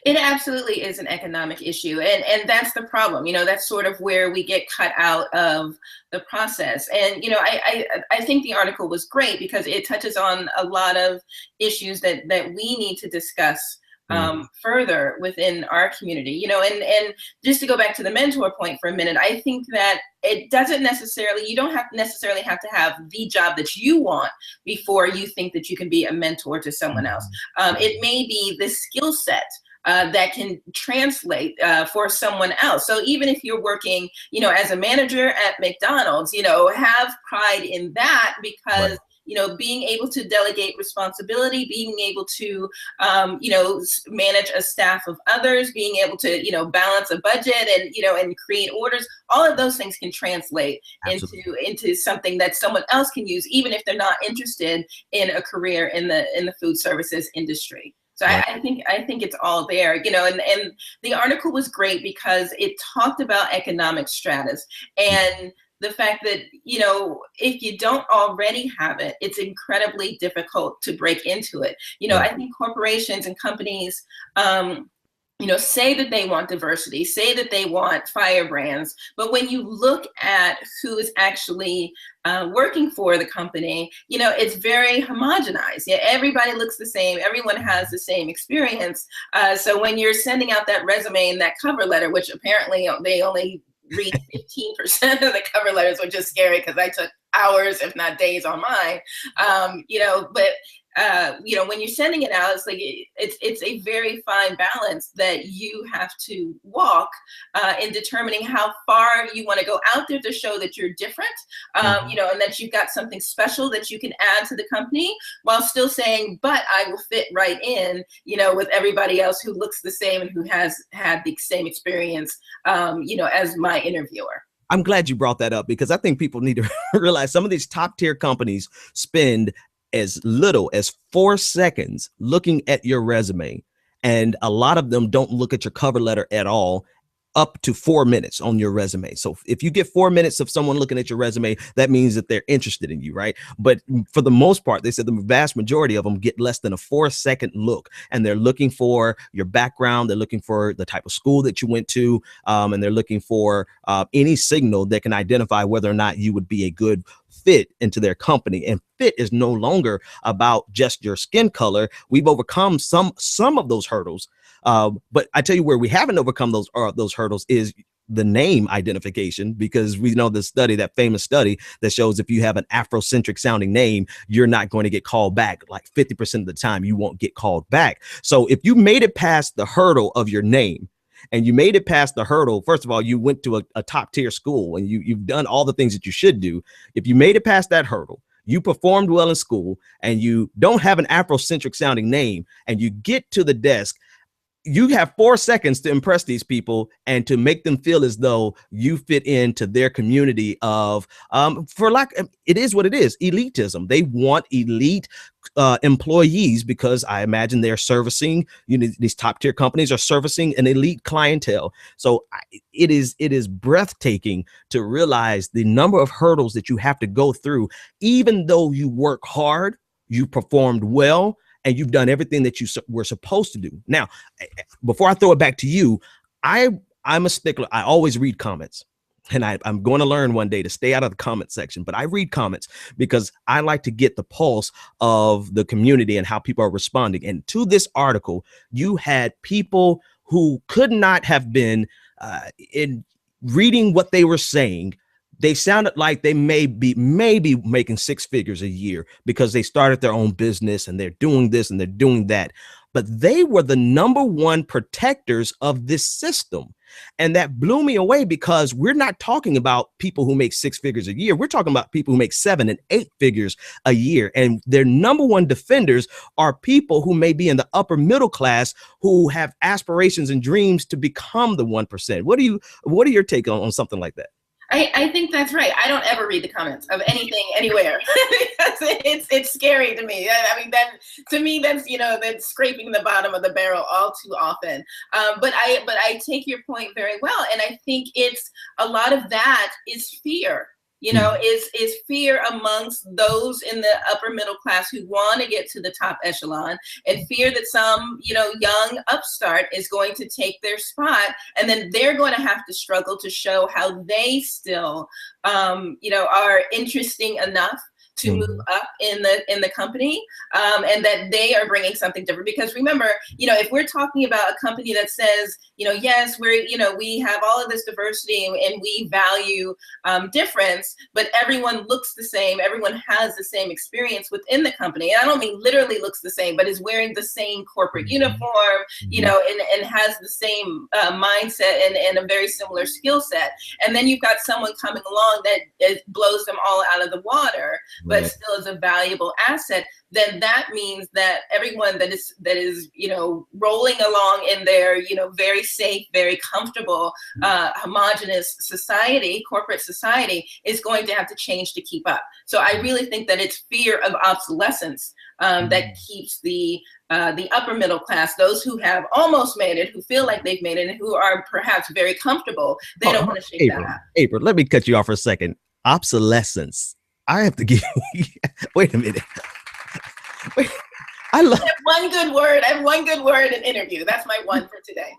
It absolutely is an economic issue. And that's the problem. That's sort of where we get cut out of the process. And, I think the article was great because it touches on a lot of issues that we need to discuss further within our community, and just to go back to the mentor point for a minute, I think that it doesn't necessarily, you don't necessarily have to have the job that you want before you think that you can be a mentor to someone else. It may be the skill set that can translate for someone else. So even if you're working, as a manager at McDonald's, have pride in that because being able to delegate responsibility, being able to, manage a staff of others, being able to, balance a budget and create orders, all of those things can translate into something that someone else can use, even if they're not interested in a career in the food services industry. So I think it's all there, and the article was great because it talked about economic stratas and the fact that, if you don't already have it, it's incredibly difficult to break into it. I think corporations and companies say that they want diversity, say that they want firebrands, but when you look at who is actually working for the company, it's very homogenized. Yeah, everybody looks the same. Everyone has the same experience. So when you're sending out that resume and that cover letter, which apparently they only read 15% of the cover letters, which is scary because I took hours, if not days, on mine. When you're sending it out, it's like it's a very fine balance that you have to walk in determining how far you want to go out there to show that you're different, and that you've got something special that you can add to the company, while still saying, but I will fit right in, with everybody else who looks the same and who has had the same experience, as my interviewer. I'm glad you brought that up, because I think people need to realize some of these top tier companies spend as little as 4 seconds looking at your resume. And a lot of them don't look at your cover letter at all, up to 4 minutes on your resume. So if you get 4 minutes of someone looking at your resume, that means that they're interested in you, right? But for the most part, they said the vast majority of them get less than a 4-second look, and they're looking for your background. They're looking for the type of school that you went to, and they're looking for any signal that can identify whether or not you would be a good fit into their company. And fit is no longer about just your skin color. We've overcome some of those hurdles. But I tell you where we haven't overcome those hurdles is the name identification, because we know the study, that famous study that shows if you have an Afrocentric sounding name, you're not going to get called back. Like 50% of the time, you won't get called back. So if you made it past the hurdle of your name, and you made it past the hurdle, first of all, you went to a top tier school and you've done all the things that you should do. If you made it past that hurdle, you performed well in school, and you don't have an Afrocentric sounding name, and you get to the desk, you have 4 seconds to impress these people and to make them feel as though you fit into their community of, it is what it is, elitism. They want elite employees, because I imagine they're servicing, these top tier companies are servicing an elite clientele. So it is breathtaking to realize the number of hurdles that you have to go through, even though you work hard, you performed well, and you've done everything that you were supposed to do. Now, before I throw it back to you, I'm a stickler. I always read comments, and I'm going to learn one day to stay out of the comment section, but I read comments because I like to get the pulse of the community and how people are responding. And to this article, you had people who could not have been in reading what they were saying. They sounded like they may be making 6 figures a year because they started their own business and they're doing this and they're doing that. But they were the #1 protectors of this system. And that blew me away, because we're not talking about people who make 6 figures a year. We're talking about people who make 7 and 8 figures a year. And their #1 defenders are people who may be in the upper middle class, who have aspirations and dreams to become the 1%. What are your take on something like that? I think that's right. I don't ever read the comments of anything anywhere. it's scary to me. I mean, to me, that's scraping the bottom of the barrel all too often. But I take your point very well, and I think it's a lot of that is fear. Is fear amongst those in the upper middle class who want to get to the top echelon, and fear that some, young upstart is going to take their spot, and then they're going to have to struggle to show how they still, are interesting enough to move up in the company, and that they are bringing something different. Because remember, if we're talking about a company that says, yes, we have all of this diversity and we value difference, but everyone looks the same, everyone has the same experience within the company. And I don't mean literally looks the same, but is wearing the same corporate uniform, and has the same mindset and a very similar skill set. And then you've got someone coming along that blows them all out of the water, but still is a valuable asset. Then that means that everyone that is rolling along in their very safe, very comfortable, homogenous society, corporate society, is going to have to change to keep up. So I really think that it's fear of obsolescence that keeps the upper middle class, those who have almost made it, who feel like they've made it, and who are perhaps very comfortable. They don't want to shake that up. April, let me cut you off for a second. Obsolescence. I have to give wait a minute. Wait, I have one good word. I have one good word in interview. That's my one for today.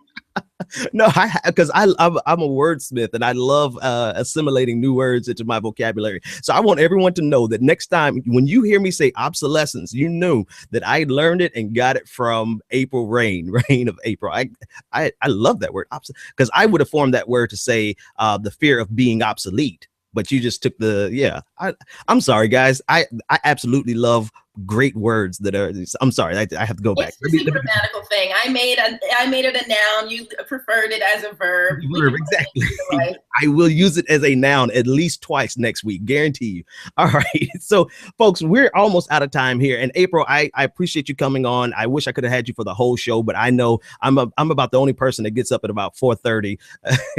No, because I'm a wordsmith and I love assimilating new words into my vocabulary. So I want everyone to know that next time when you hear me say obsolescence, you knew that I learned it and got it from April Rain, Rain of April. I love that word, because I would have formed that word to say the fear of being obsolete. But you just took the I'm sorry, guys. I absolutely love great words that are. I'm sorry, I have to go back. It's just a grammatical thing. I made it a noun. You preferred it as a verb. Verb, exactly. I will use it as a noun at least twice next week, guarantee you. All right, so folks, we're almost out of time here. And April, I appreciate you coming on. I wish I could have had you for the whole show, but I know I'm about the only person that gets up at about 4:30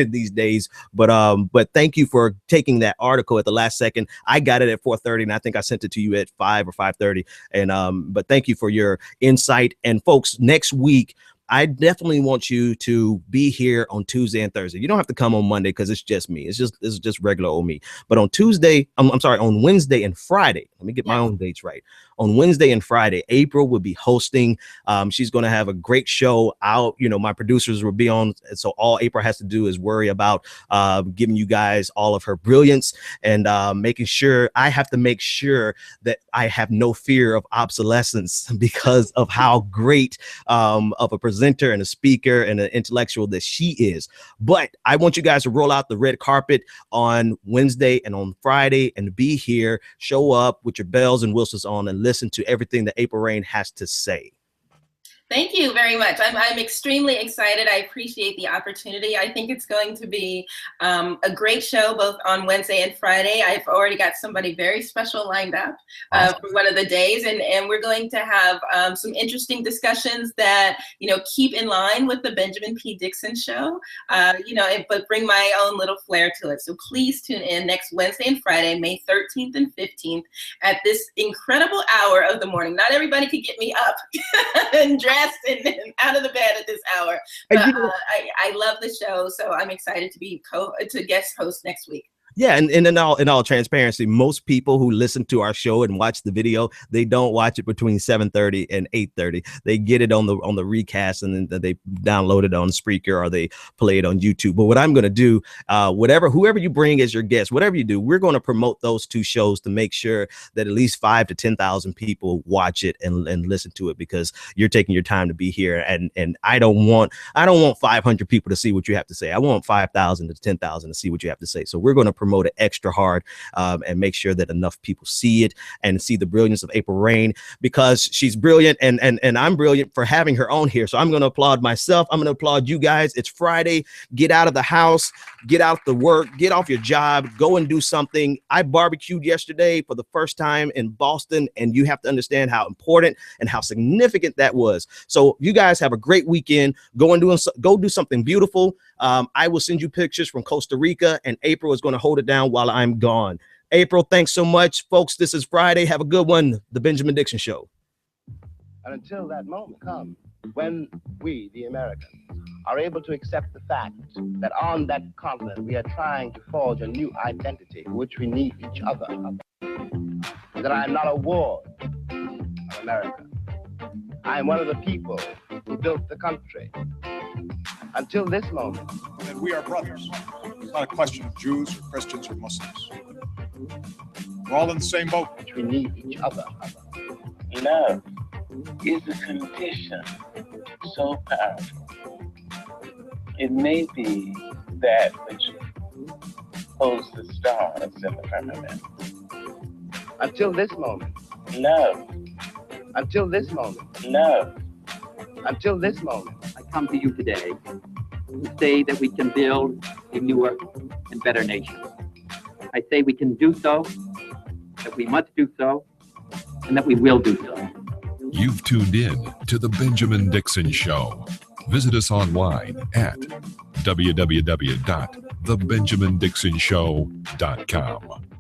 these days. But thank you for taking that article at the last second. I got it at 4:30, and I think I sent it to you at 5 or 5:30. And but thank you for your insight. And folks, next week, I definitely want you to be here on Tuesday and Thursday. You don't have to come on Monday because it's just me. It's just regular old me. But on Tuesday, I'm sorry, on Wednesday and Friday, let me get my own dates right. On Wednesday and Friday, April will be hosting. She's going to have a great show out. You know, my producers will be on. So all April has to do is worry about giving you guys all of her brilliance and making sure I have to make sure that I have no fear of obsolescence because of how great of a presenter and a speaker and an intellectual that she is. But I want you guys to roll out the red carpet on Wednesday and on Friday and be here, show up with your bells and whistles on and listen to everything that April Rain has to say. Thank you very much. I'm extremely excited. I appreciate the opportunity. I think it's going to be a great show both on Wednesday and Friday. I've already got somebody very special lined up for one of the days, and we're going to have some interesting discussions that, you know, keep in line with the Benjamin P. Dixon show, you know, but bring my own little flair to it. So please tune in next Wednesday and Friday, May 13th and 15th at this incredible hour of the morning. Not everybody could get me up and dressed and out of the bed at this hour. But I love the show, so I'm excited to be to guest host next week. Yeah, and in all transparency, most people who listen to our show and watch the video, they don't watch it between 7:30 and 8:30. They get it on the recast and then they download it on Spreaker or they play it on YouTube. But what I'm going to do, whoever you bring as your guest, whatever you do, we're going to promote those two shows to make sure that at least 5,000 to 10,000 people watch it and listen to it, because you're taking your time to be here. And I don't want 500 people to see what you have to say. I want 5,000 to 10,000 to see what you have to say. So we're going to promote it extra hard and make sure that enough people see it and see the brilliance of April Rain, because she's brilliant and I'm brilliant for having her on here. So I'm going to applaud myself. I'm going to applaud you guys. It's Friday. Get out of the house, get out to work, get off your job, go and do something. I barbecued yesterday for the first time in Boston, and you have to understand how important and how significant that was. So you guys have a great weekend. Go do something beautiful. I will send you pictures from Costa Rica, and April is going to hold it down while I'm gone. April, thanks so much. Folks, this is Friday. Have a good one. The Benjamin Dixon Show. And until that moment comes, when we, the Americans, are able to accept the fact that on that continent we are trying to forge a new identity for which we need each other, that I am not a ward of America. I am one of the people who built the country. Until this moment. And we are brothers. It's not a question of Jews or Christians or Muslims. We're all in the same boat. We need each other. Love is a condition so powerful. It may be that which holds the stars in the firmament. Until this moment. Love. Until this moment. Love. Until this moment. I come to you today to say that we can build a newer and better nation. I say we can do so, that we must do so, and that we will do so. You've tuned in to The Benjamin Dixon Show. Visit us online at www.thebenjamindixonshow.com.